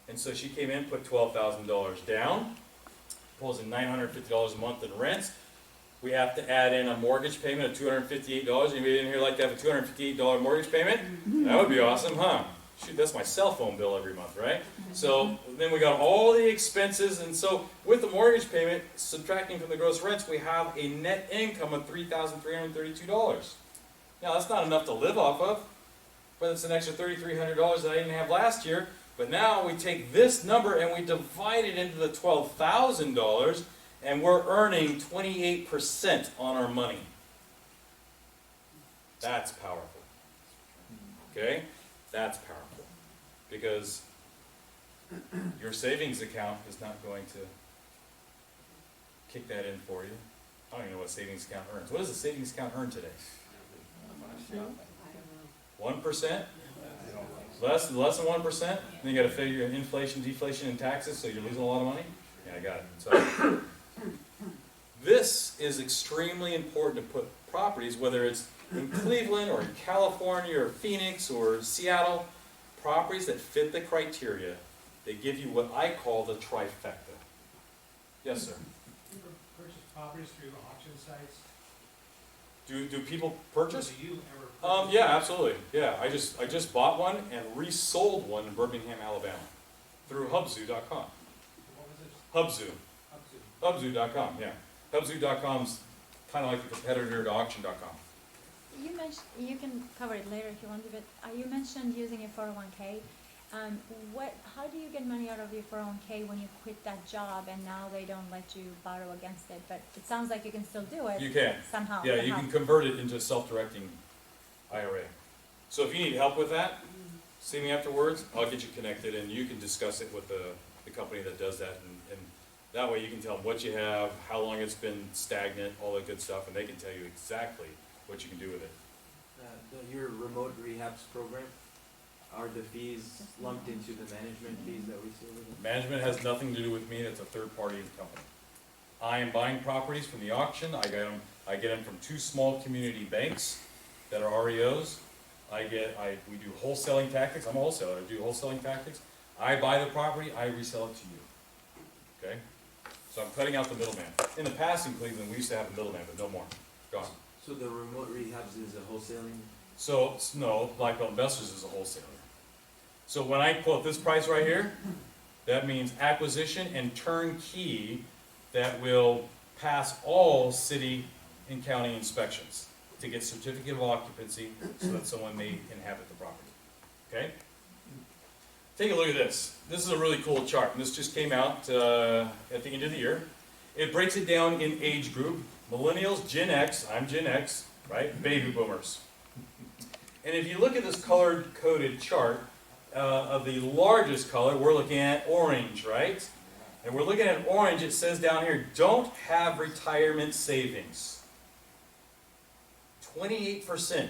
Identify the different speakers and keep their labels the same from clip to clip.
Speaker 1: And so she came in, put $12,000 down, pulls in $950 a month in rent. We have to add in a mortgage payment of $258. Anybody in here like to have a $258 mortgage payment? That would be awesome, huh? Shoot, that's my cell phone bill every month, right? So then we got all the expenses, and so with the mortgage payment, subtracting from the gross rents, we have a net income of $3,332. Now that's not enough to live off of, but it's an extra $3,300 that I didn't have last year. But now we take this number and we divide it into the $12,000, and we're earning 28% on our money. That's powerful. Okay? That's powerful. Because your savings account is not going to kick that in for you. I don't even know what savings account earns. What does a savings account earn today? 1%? Less than 1%? Then you got to figure inflation, deflation, and taxes, so you're losing a lot of money? Yeah, I got it. So, this is extremely important to put properties, whether it's in Cleveland or in California or Phoenix or Seattle, properties that fit the criteria. They give you what I call the trifecta. Yes, sir?
Speaker 2: You ever purchase properties through auction sites?
Speaker 1: Do people purchase?
Speaker 2: Do you ever purchase?
Speaker 1: Yeah, absolutely. Yeah, I just bought one and resold one in Birmingham, Alabama, through Hubzoo.com.
Speaker 2: What was it?
Speaker 1: Hubzoo.
Speaker 2: Up to?
Speaker 1: Hubzoo.com. Yeah, Hubzoo.com's kind of like the competitor to Auction.com.
Speaker 3: You mentioned, you can cover it later if you want to, but you mentioned using a 401k. How do you get money out of your 401k when you quit that job and now they don't let you borrow against it? But it sounds like you can still do it.
Speaker 1: You can.
Speaker 3: Somehow.
Speaker 1: Yeah, you can convert it into a self-directing IRA. So if you need help with that, see me afterwards. I'll get you connected, and you can discuss it with the company that does that, and that way you can tell them what you have, how long it's been stagnant, all that good stuff, and they can tell you exactly what you can do with it.
Speaker 4: Your remote rehabs program, are the fees lumped into the management fees that we see with it?
Speaker 1: Management has nothing to do with me. That's a third-party company. I am buying properties from the auction. I get them from two small community banks that are REOs. We do wholesaling tactics. I'm a wholesaler. I do wholesaling tactics. I buy the property. I resell it to you. Okay? So I'm cutting out the middleman. In the past in Cleveland, we used to have a middleman, but no more. Gone.
Speaker 4: So the remote rehabs is a wholesaling?
Speaker 1: So, no, Blackbelt Investors is a wholesaler. So when I quote this price right here, that means acquisition and turnkey that will pass all city and county inspections to get certificate of occupancy so that someone may inhabit the property. Okay? Take a look at this. This is a really cool chart, and this just came out at the end of the year. It breaks it down in age group. Millennials, Gen X, I'm Gen X, right? Baby boomers. And if you look at this color-coded chart, of the largest color, we're looking at orange, right? And we're looking at orange, it says down here, don't have retirement savings. 28%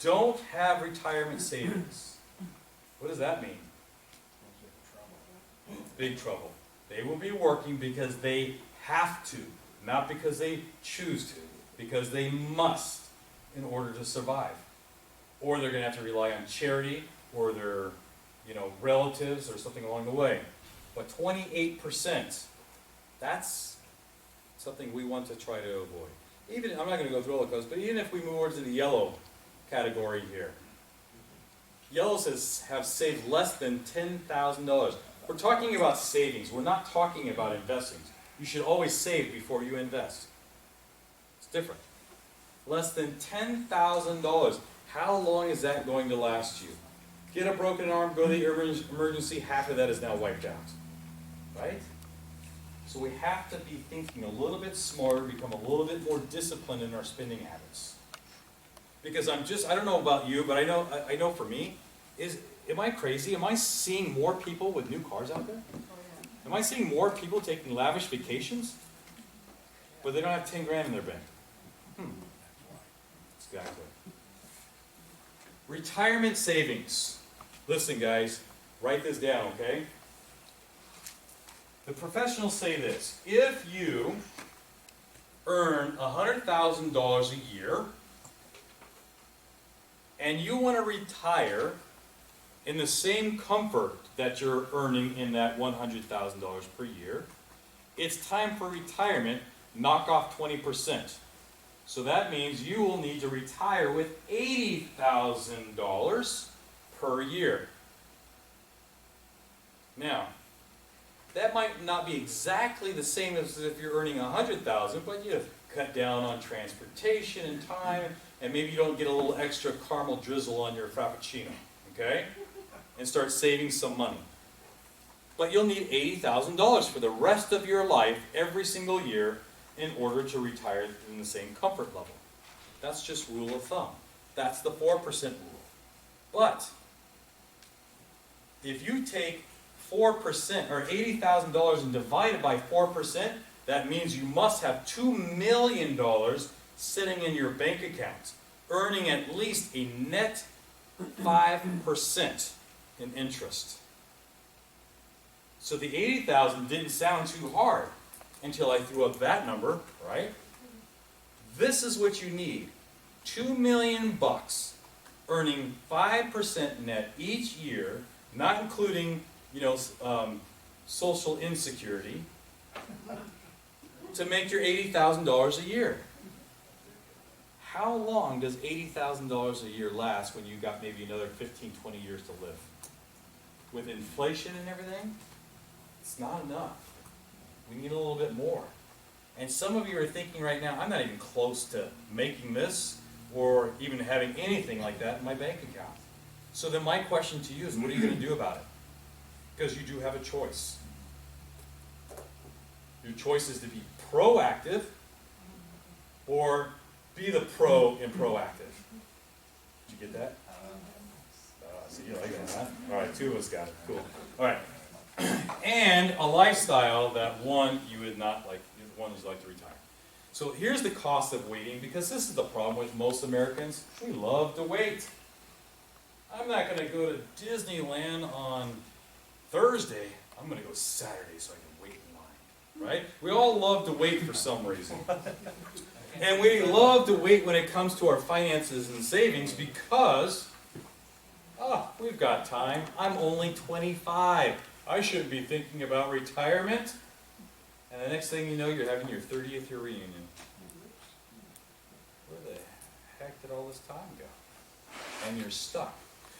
Speaker 1: don't have retirement savings. What does that mean? Big trouble. They will be working because they have to, not because they choose to, because they must in order to survive. Or they're going to have to rely on charity or their relatives or something along the way. But 28%, that's something we want to try to avoid. Even, I'm not going to go through all the colors, but even if we move over to the yellow category here, yellows have saved less than $10,000. We're talking about savings. We're not talking about investing. You should always save before you invest. It's different. Less than $10,000. How long is that going to last you? Get a broken arm, go to the emergency, half of that is now wiped out. Right? So we have to be thinking a little bit smarter, become a little bit more disciplined in our spending habits. Because I don't know about you, but I know for me, am I crazy? Am I seeing more people with new cars out there? Am I seeing more people taking lavish vacations? But they don't have 10 grand in their bank. Exactly. Retirement savings. Listen, guys, write this down, okay? The professionals say this: if you earn $100,000 a year and you want to retire in the same comfort that you're earning in that $100,000 per year, it's time for retirement, knock off 20%. So that means you will need to retire with $80,000 per year. Now, that might not be exactly the same as if you're earning $100,000, but you cut down on transportation and time, and maybe you don't get a little extra caramel drizzle on your Frappuccino, okay? And start saving some money. But you'll need $80,000 for the rest of your life, every single year, in order to retire in the same comfort level. That's just rule of thumb. That's the 4% rule. But if you take 4% or $80,000 and divide it by 4%, that means you must have $2 million sitting in your bank account, earning at least a net 5% in interest. So the $80,000 didn't sound too hard until I threw up that number, right? This is what you need. $2 million earning 5% net each year, not including, social insecurity, to make your $80,000 a year. How long does $80,000 a year last when you got maybe another 15, 20 years to live? With inflation and everything, it's not enough. We need a little bit more. And some of you are thinking right now, I'm not even close to making this or even having anything like that in my bank account. So then my question to you is, what are you going to do about it? Because you do have a choice. Your choice is to be proactive or be the pro in proactive. Did you get that? See, you like that, huh? All right, two of us got it. Cool. All right. And a lifestyle that you would not like, one who's like to retire. So here's the cost of waiting, because this is the problem with most Americans. We love to wait. I'm not going to go to Disneyland on Thursday. I'm going to go Saturday so I can wait in line. Right? We all love to wait for some reason. And we love to wait when it comes to our finances and savings because, we've got time. I'm only 25. I shouldn't be thinking about retirement. And the next thing you know, you're having your 30th year reunion. Where the heck did all this time go? And you're stuck.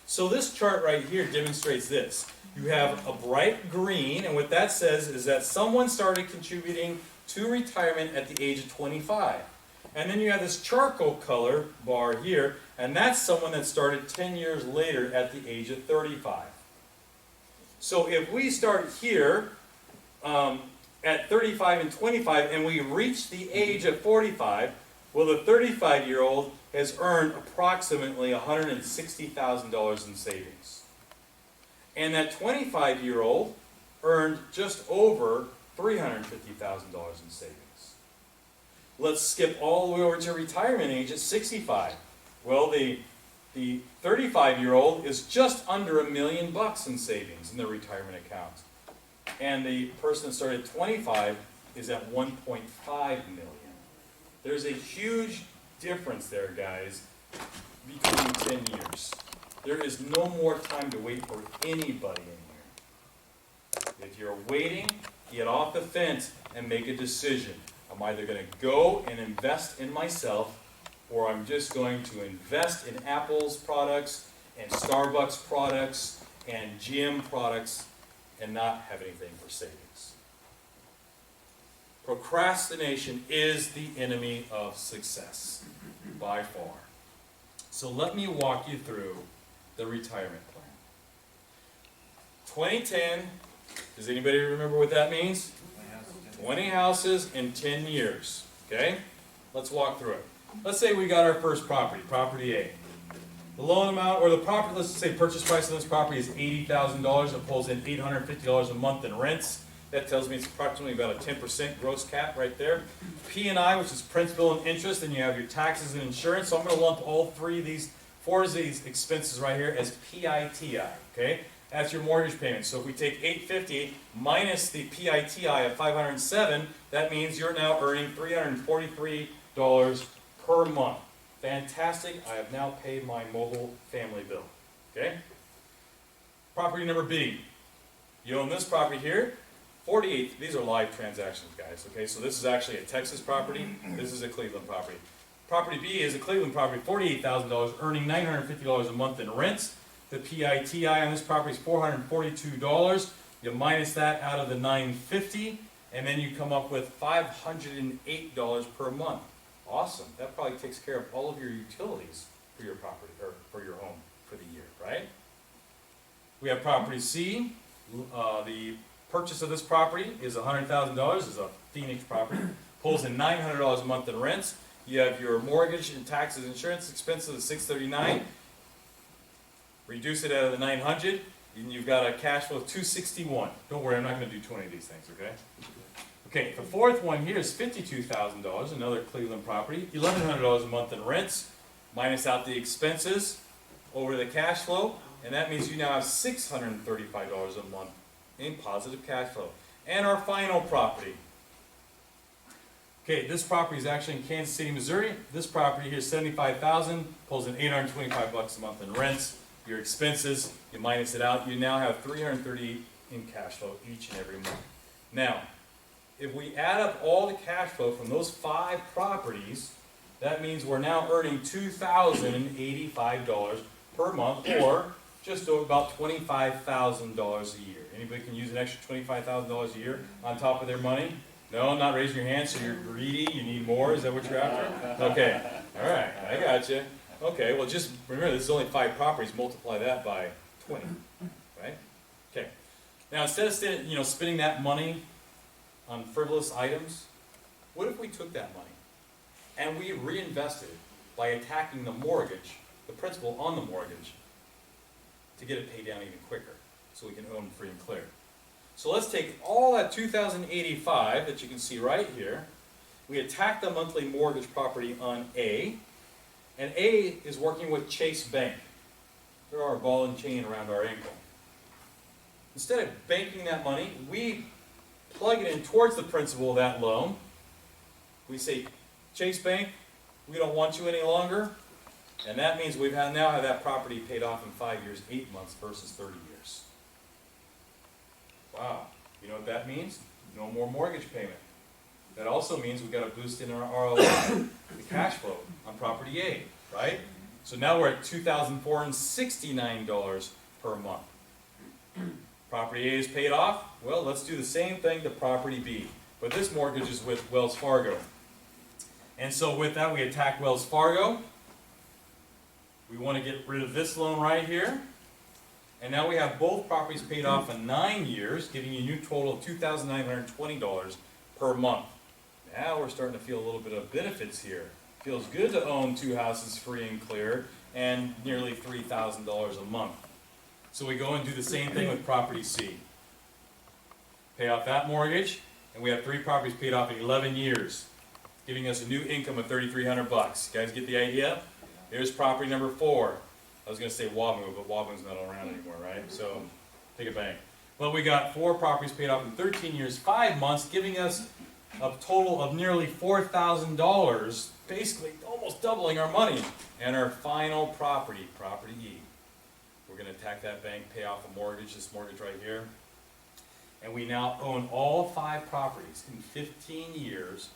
Speaker 1: So this chart right here demonstrates this. You have a bright green, and what that says is that someone started contributing to retirement at the age of 25. And then you have this charcoal color bar here, and that's someone that started 10 years later at the age of 35. So if we start here at 35 and 25, and we reach the age of 45, well, the 35-year-old has earned approximately $160,000 in savings. And that 25-year-old earned just over $350,000 in savings. Let's skip all the way over to retirement age at 65. Well, the 35-year-old is just under $1 million in savings in their retirement account. And the person that started at 25 is at 1.5 million. There's a huge difference there, guys, between 10 years. There is no more time to wait for anybody in here. If you're waiting, get off the fence and make a decision. I'm either going to go and invest in myself, or I'm just going to invest in Apple's products and Starbucks products and GM products and not have anything for savings. Procrastination is the enemy of success, by far. So let me walk you through the retirement plan. 2010, does anybody remember what that means? 20 houses in 10 years, okay? Let's walk through it. Let's say we got our first property, property A. The loan amount, or the property, let's say purchase price of this property is $80,000. It pulls in $850 a month in rents. That tells me it's approximately about a 10% gross cap right there. P&I, which is principal and interest, and you have your taxes and insurance. So I'm going to lump all four of these expenses right here as PITI, okay? That's your mortgage payment. So if we take $850 minus the PITI of $507, that means you're now earning $343 per month. Fantastic. I have now paid my mobile family bill. Okay? Property number B. You own this property here, 48, these are live transactions, guys, okay? So this is actually a Texas property, this is a Cleveland property. Property B is a Cleveland property, $48,000, earning $950 a month in rents. The PITI on this property is $442. You minus that out of the $950, and then you come up with $508 per month. Awesome, that probably takes care of all of your utilities for your property, or for your home for the year, right? We have property C. The purchase of this property is $100,000, is a Phoenix property, pulls in $900 a month in rents. You have your mortgage and taxes, insurance expenses of $639. Reduce it out of the $900, and you've got a cash flow of $261. Don't worry, I'm not going to do 20 of these things, okay? Okay, the fourth one here is $52,000, another Cleveland property, $1,100 a month in rents, minus out the expenses over the cash flow, and that means you now have $635 a month in positive cash flow. And our final property. Okay, this property is actually in Kansas City, Missouri. This property here is $75,000, pulls in $825 a month in rents. Your expenses, you minus it out, you now have $338 in cash flow each and every month. Now, if we add up all the cash flow from those 5 properties, that means we're now earning $2,085 per month, or just about $25,000 a year. Anybody can use an extra $25,000 a year on top of their money? No, not raising your hand, so you're greedy, you need more, is that what you're after? Okay, all right, I got you. Okay, well just remember, this is only 5 properties, multiply that by 20, right? Okay, now instead of spending that money on frivolous items, what if we took that money and we reinvested it by attacking the mortgage, the principal on the mortgage, to get it paid down even quicker, so we can own free and clear. So let's take all that $2,085 that you can see right here. We attack the monthly mortgage property on A, and A is working with Chase Bank. They're our ball and chain around our ankle. Instead of banking that money, we plug it in towards the principal of that loan. We say, Chase Bank, we don't want you any longer, and that means we now have that property paid off in 5 years, 8 months versus 30 years. Wow, you know what that means? No more mortgage payment. That also means we've got to boost in our ROI, the cash flow on property A, right? So now we're at $2,469 per month. Property A is paid off. Well, let's do the same thing to property B. But this mortgage is with Wells Fargo. And so with that, we attack Wells Fargo. We want to get rid of this loan right here. And now we have both properties paid off in 9 years, giving you a new total of $2,920 per month. Now we're starting to feel a little bit of benefits here. Feels good to own 2 houses free and clear and nearly $3,000 a month. So we go and do the same thing with property C. Pay off that mortgage, and we have 3 properties paid off in 11 years, giving us a new income of $3,300. You guys get the idea? Here's property number 4. I was going to say Wabu, but Wabu's not around anymore, right? So, take a bank. Well, we got 4 properties paid off in 13 years, 5 months, giving us a total of nearly $4,000, basically almost doubling our money. And our final property, property E. We're going to attack that bank, pay off a mortgage, this mortgage right here. And we now own all 5 properties in 15 years,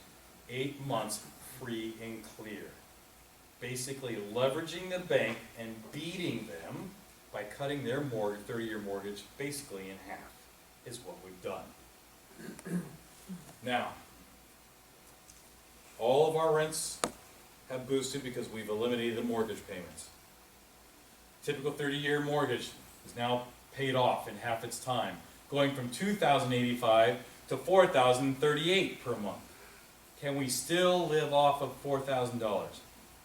Speaker 1: 8 months, free and clear. Basically leveraging the bank and beating them by cutting their mortgage, 30-year mortgage, basically in half, is what we've done. Now, all of our rents have boosted because we've eliminated the mortgage payments. Typical 30-year mortgage is now paid off in half its time, going from $2,085 to $4,038 per month. Can we still live off of $4,000?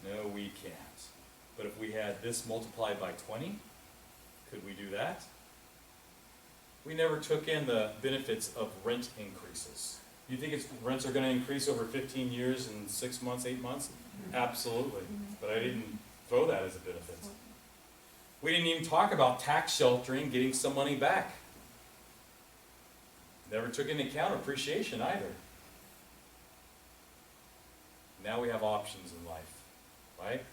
Speaker 1: No, we can't. But if we had this multiplied by 20, could we do that? We never took in the benefits of rent increases. You think rents are going to increase over 15 years and 6 months, 8 months? Absolutely. But I didn't throw that as a benefit. We didn't even talk about tax sheltering, getting some money back. Never took into account appreciation either. Now we have options in life, right?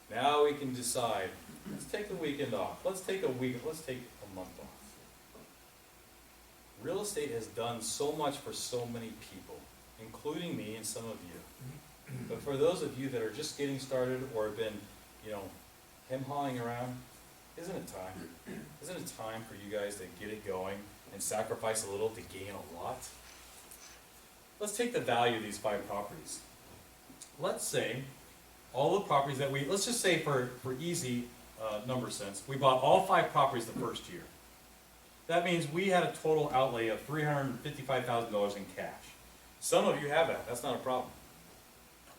Speaker 1: Now we can decide Let's take a weekend off. Let's take a week, let's take a month off. Real estate has done so much for so many people, including me and some of you. But for those of you that are just getting started or have been, hem-hawing around, isn't it time? Isn't it time for you guys to get it going and sacrifice a little to gain a lot? Let's take the value of these 5 properties. Let's say all the properties that let's just say for easy number sense, we bought all 5 properties the first year. That means we had a total outlay of $355,000 in cash. Some of you have that, that's not a problem.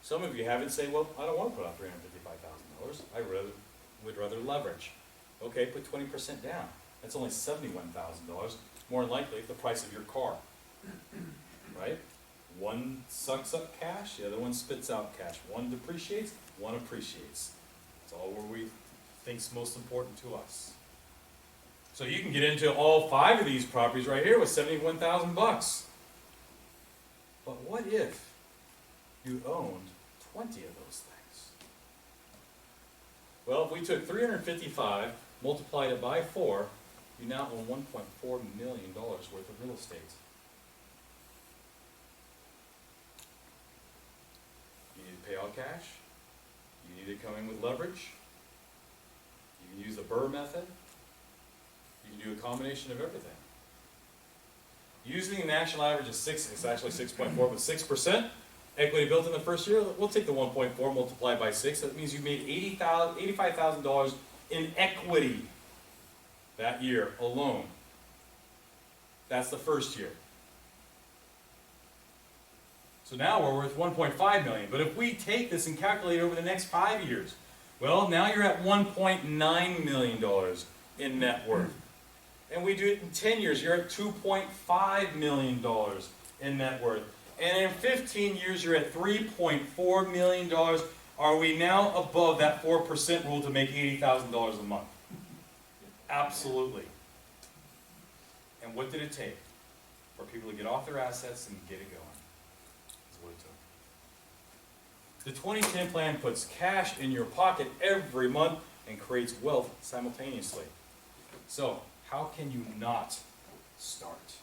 Speaker 1: Some of you have it and say, well, I don't want to put out $355,000, I would rather leverage. Okay, put 20% down. That's only $71,000, more than likely the price of your car. Right? One sucks up cash, the other one spits out cash. One depreciates, one appreciates. It's all where we think's most important to us. So you can get into all 5 of these properties right here with $71,000 bucks. But what if you owned 20 of those things? Well, if we took 355, multiplied it by 4, you now own $1.4 million worth of real estate. You need to pay all cash. You need to come in with leverage. You can use the BRRRR method. You can do a combination of everything. Using the national average of 6, it's actually 6.4, but 6% equity built in the first year, we'll take the 1.4 multiplied by 6. That means you made $85,000 in equity that year alone. That's the first year. So now we're worth $1.5 million. But if we take this and calculate over the next 5 years, well, now you're at $1.9 million in net worth. And we do it in 10 years, you're at $2.5 million in net worth. And in 15 years, you're at $3.4 million. Are we now above that 4% rule to make $80,000 a month? Absolutely. And what did it take for people to get off their assets and get it going? That's what it took. The 2010 plan puts cash in your pocket every month and creates wealth simultaneously. So, how can you not start?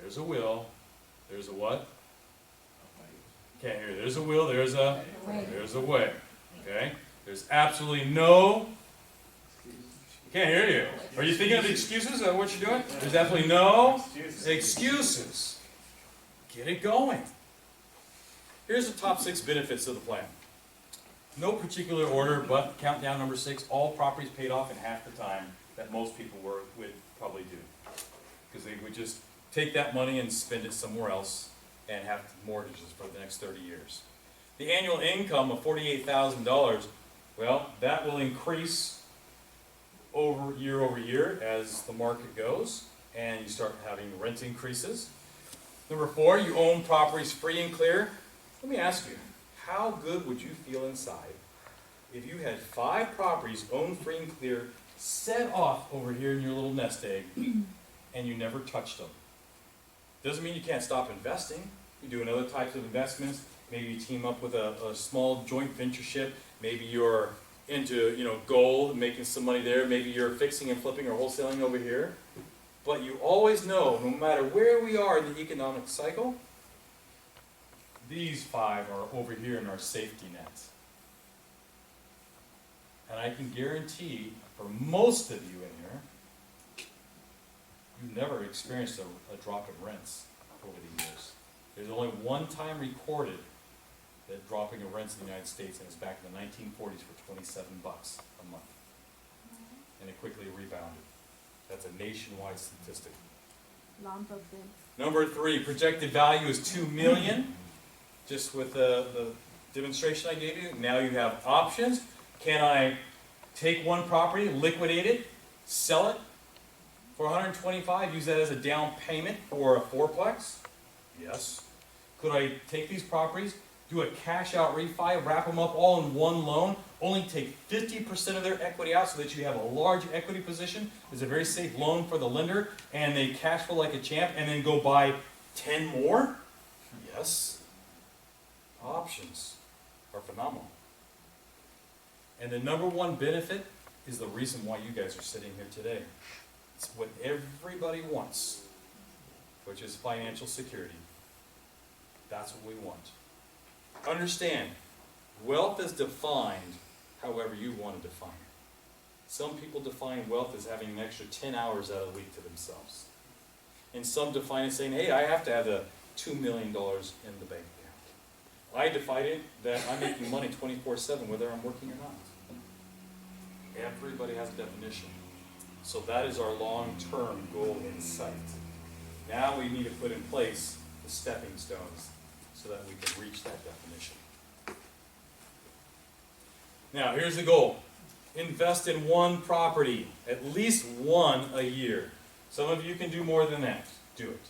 Speaker 1: There's a will. There's a what? Can't hear you. There's a will. There's a way. Okay? There's absolutely no. Can't hear you. Are you thinking of excuses? Is that what you're doing? There's absolutely no excuses. Get it going. Here's the top 6 benefits of the plan. No particular order, but countdown number 6, all properties paid off in half the time that most people would probably do. Because they would just take that money and spend it somewhere else and have mortgages for the next 30 years. The annual income of $48,000, well, that will increase over year as the market goes, and you start having rent increases. Number 4, you own properties free and clear. Let me ask you, how good would you feel inside if you had 5 properties owned free and clear, set off over here in your little nest egg, and you never touched them? Doesn't mean you can't stop investing. You do other types of investments. Maybe you team up with a small joint ventureship. Maybe you're into gold, making some money there. Maybe you're fixing and flipping or wholesaling over here. But you always know, no matter where we are in the economic cycle, these 5 are over here in our safety net. And I can guarantee, for most of you in here, you've never experienced a drop in rents over the years. There's only one time recorded that dropping of rents in the United States, and it's back in the 1940s for $27 a month. And it quickly rebounded. That's a nationwide statistic. Number 3, projected value is $2 million. Just with the demonstration I gave you, now you have options. Can I take one property, liquidate it, sell it for $125, use that as a down payment for a 4-plex? Yes. Could I take these properties, do a cash out refi, wrap them up all in one loan, only take 50% of their equity out so that you have a large equity position? It's a very safe loan for the lender, and they cash flow like a champ, and then go buy 10 more? Yes. Options are phenomenal. And the number one benefit is the reason why you guys are sitting here today. It's what everybody wants, which is financial security. That's what we want. Understand, wealth is defined however you want to define it. Some people define wealth as having an extra 10 hours out of the week to themselves. And some define it saying, hey, I have to have the $2 million in the bank account. I define it that I'm making money 24/7 whether I'm working or not. Everybody has a definition. So that is our long-term goal in sight. Now we need to put in place the stepping stones so that we can reach that definition. Now, here's the goal. Invest in one property, at least one a year. Some of you can do more than that. Do it.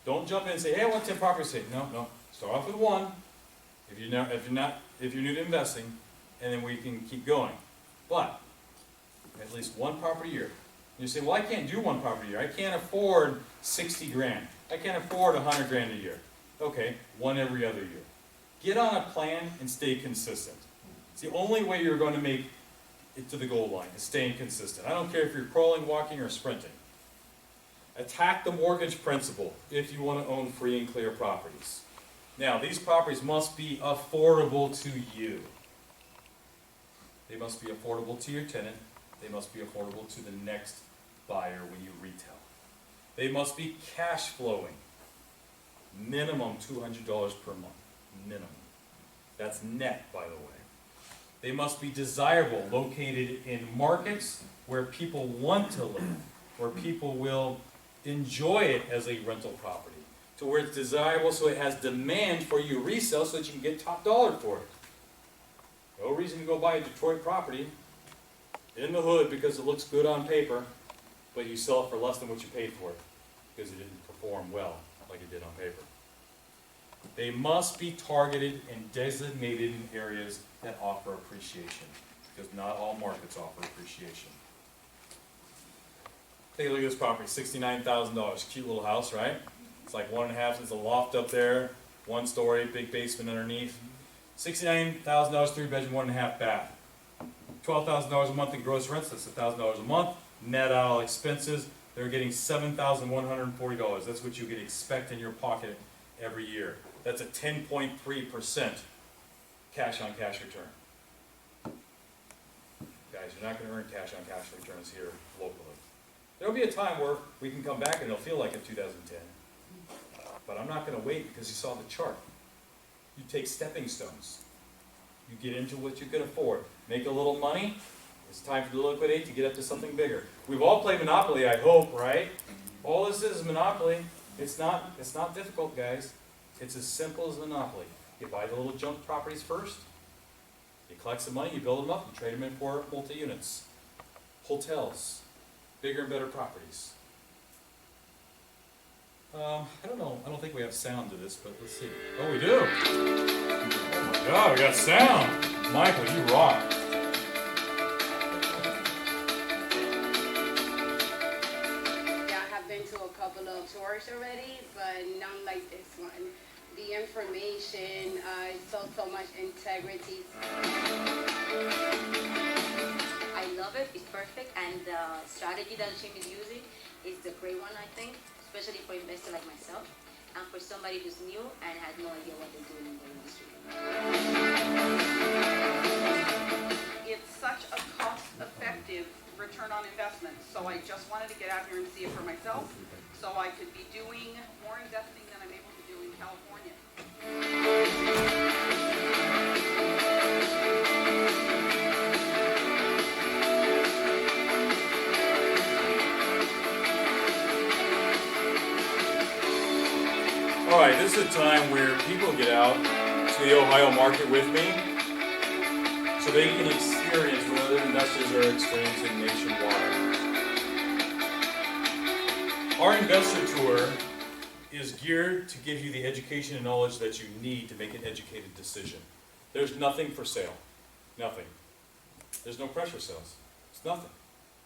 Speaker 1: Don't jump in and say, hey, I want 10 properties. Say, no. Start off with one, if you're new to investing, and then we can keep going. But, at least one property a year. You say, well, I can't do one property a year. I can't afford 60 grand. I can't afford 100 grand a year. Okay, one every other year. Get on a plan and stay consistent. It's the only way you're going to make it to the goal line, is staying consistent. I don't care if you're crawling, walking, or sprinting. Attack the mortgage principal if you want to own free and clear properties. Now, these properties must be affordable to you. They must be affordable to your tenant. They must be affordable to the next buyer when you retail. They must be cash flowing. Minimum $200 per month. Minimum. That's net, by the way. They must be desirable, located in markets where people want to live, where people will enjoy it as a rental property, to where it's desirable so it has demand for you to resell so that you can get top dollar for it. No reason to go buy a Detroit property in the hood because it looks good on paper, but you sell it for less than what you paid for it because it didn't perform well like it did on paper. They must be targeted and designated in areas that offer appreciation, because not all markets offer appreciation. Take a look at this property, $69,000, cute little house, right? It's like 1.5, there's a loft up there, 1 story, big basement underneath. $69,000, 3-bedroom, 1.5 bath. $12,000 a month in gross rents, that's $1,000 a month. Net out all expenses, they're getting $7,140. That's what you could expect in your pocket every year. That's a 10.3% cash-on-cash return. Guys, you're not going to earn cash-on-cash returns here locally. There'll be a time where we can come back and it'll feel like in 2010. But I'm not going to wait because you saw the chart. You take stepping stones. You get into what you can afford. Make a little money. It's time for you to liquidate to get up to something bigger. We've all played Monopoly, I hope, right? All this is Monopoly. It's not difficult, guys. It's as simple as Monopoly. You buy the little junk properties first. You collect some money, you build them up, you trade them in for multi-units. Hotels. Bigger and better properties. I don't know. I don't think we have sound to this, but let's see. Oh, we do. Oh my God, we got sound. Michael, you rock.
Speaker 5: Yeah, I have been to a couple of tours already, but none like this one. The information, I saw so much integrity.
Speaker 6: I love it. It's perfect, and the strategy that Jim is using is the great one, I think, especially for investors like myself, and for somebody who's new and has no idea what they're doing in the industry.
Speaker 7: It's such a cost-effective return on investment, so I just wanted to get out here and see it for myself, so I could be doing more investing than I'm able to do in California.
Speaker 1: All right, this is a time where people get out to the Ohio market with me so they can experience what other investors are experiencing nationwide. Our investor tour is geared to give you the education and knowledge that you need to make an educated decision. There's nothing for sale. Nothing. There's no pressure sales. It's nothing.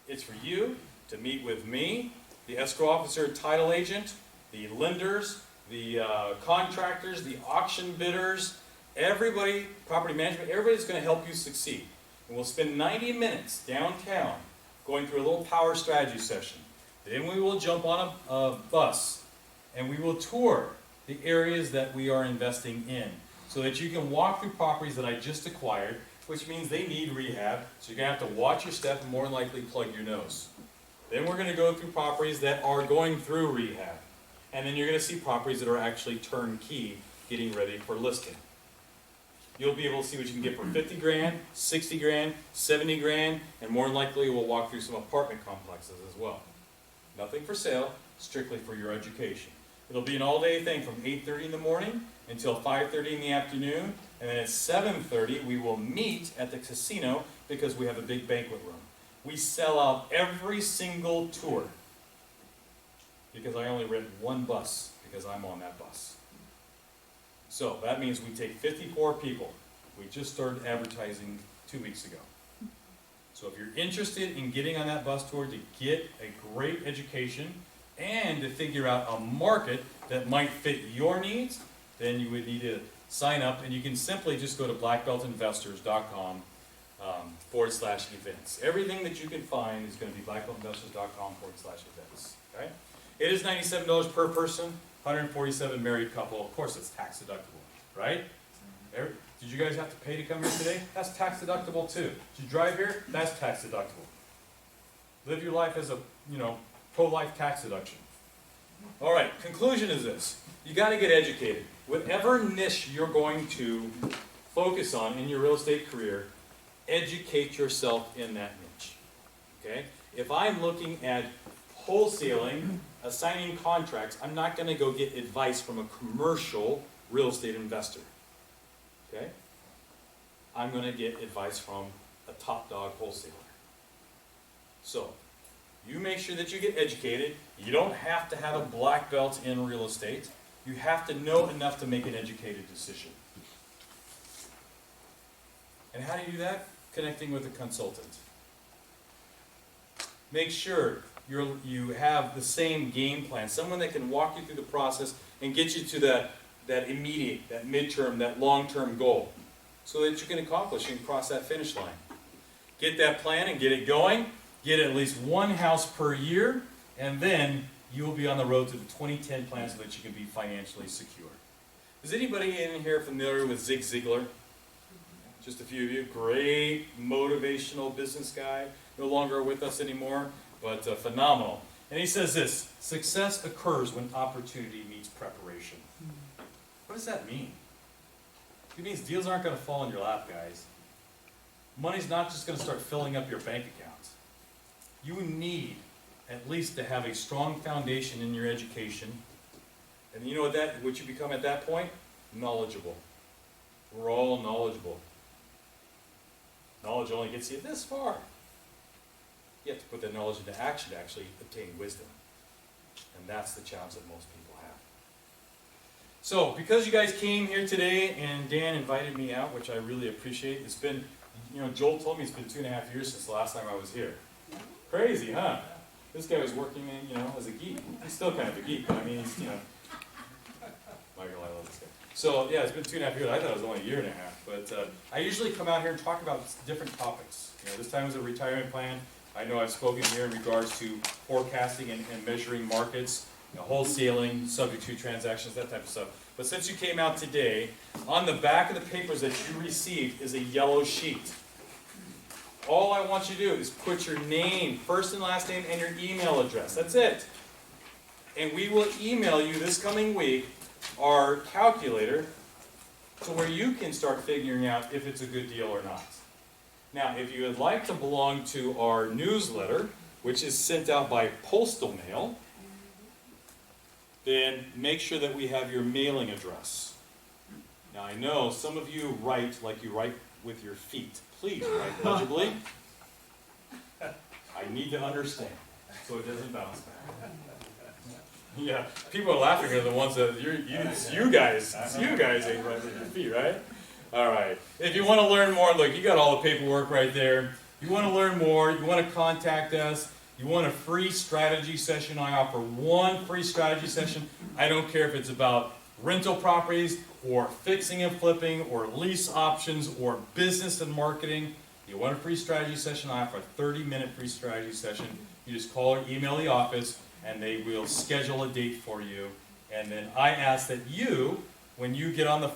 Speaker 1: It's for you to meet with me, the escrow officer, title agent, the lenders, the contractors, the auction bidders, everybody, property management, everybody's going to help you succeed. And we'll spend 90 minutes downtown going through a little power strategy session. Then we will jump on a bus and we will tour the areas that we are investing in so that you can walk through properties that I just acquired, which means they need rehab, so you're going to have to watch your step and more than likely plug your nose. Then we're going to go through properties that are going through rehab. And then you're going to see properties that are actually turnkey, getting ready for listing. You'll be able to see what you can get for 50 grand, 60 grand, 70 grand, and more than likely we'll walk through some apartment complexes as well. Nothing for sale, strictly for your education. It'll be an all-day thing from 8:30 in the morning until 5:30 in the afternoon, and then at 7:30 we will meet at the casino because we have a big banquet room. We sell out every single tour because I only rent one bus because I'm on that bus. So that means we take 54 people. We just started advertising 2 weeks ago. So if you're interested in getting on that bus tour to get a great education and to figure out a market that might fit your needs, then you would need to sign up, and you can simply just go to blackbeltinvestors.com /events. Everything that you can find is going to be blackbeltinvestors.com /events. Okay? It is $97 per person, 147 married couple. Of course, it's tax deductible, right? Did you guys have to pay to come here today? That's tax deductible too. Did you drive here? That's tax deductible. Live your life as a, pro-life tax deduction. All right, conclusion is this. You got to get educated. Whatever niche you're going to focus on in your real estate career, educate yourself in that niche. Okay? If I'm looking at wholesaling, assigning contracts, I'm not going to go get advice from a commercial real estate investor. Okay? I'm going to get advice from a top dog wholesaler. So, you make sure that you get educated. You don't have to have a black belt in real estate. You have to know enough to make an educated decision. And how do you do that? Connecting with a consultant. Make sure you have the same game plan. Someone that can walk you through the process and get you to that immediate, that midterm, that long-term goal, so that you can accomplish and cross that finish line. Get that plan and get it going. Get at least one house per year, and then you'll be on the road to the 2010 plan so that you can be financially secure. Is anybody in here familiar with Zig Ziglar? Just a few of you. Great motivational business guy. No longer with us anymore, but phenomenal. And he says this: success occurs when opportunity meets preparation. What does that mean? It means deals aren't going to fall in your lap, guys. Money's not just going to start filling up your bank account. You need at least to have a strong foundation in your education. And you know what you become at that point? Knowledgeable. We're all knowledgeable. Knowledge only gets you this far. You have to put that knowledge into action to actually obtain wisdom. And that's the challenge that most people have. So, because you guys came here today and Dan invited me out, which I really appreciate, it's been, Joel told me it's been 2.5 years since the last time I was here. Crazy, huh? This guy was working, as a geek. He's still kind of a geek, but I mean, he's, Michael, I love this guy. So, yeah, it's been 2.5 years. I thought it was only 1.5 years. But I usually come out here and talk about different topics. This time was a retirement plan. I know I've spoken here in regards to forecasting and measuring markets, wholesaling, subject to transactions, that type of stuff. But since you came out today, on the back of the papers that you received is a yellow sheet. All I want you to do is put your name, first and last name, and your email address. That's it. And we will email you this coming week our calculator to where you can start figuring out if it's a good deal or not. Now, if you would like to belong to our newsletter, which is sent out by postal mail, then make sure that we have your mailing address. Now, I know some of you write like you write with your feet. Please write legibly. I need to understand so it doesn't bounce back. Yeah, people are laughing are the ones that it's you guys ain't right with your feet, right? All right. If you want to learn more, look, you got all the paperwork right there. You want to learn more, you want to contact us, you want a free strategy session, I offer one free strategy session. I don't care if it's about rental properties or fixing and flipping or lease options or business and marketing. You want a free strategy session, I offer a 30-minute free strategy session. You just call or email the office, and they will schedule a date for you. And then I ask that you, when you get on the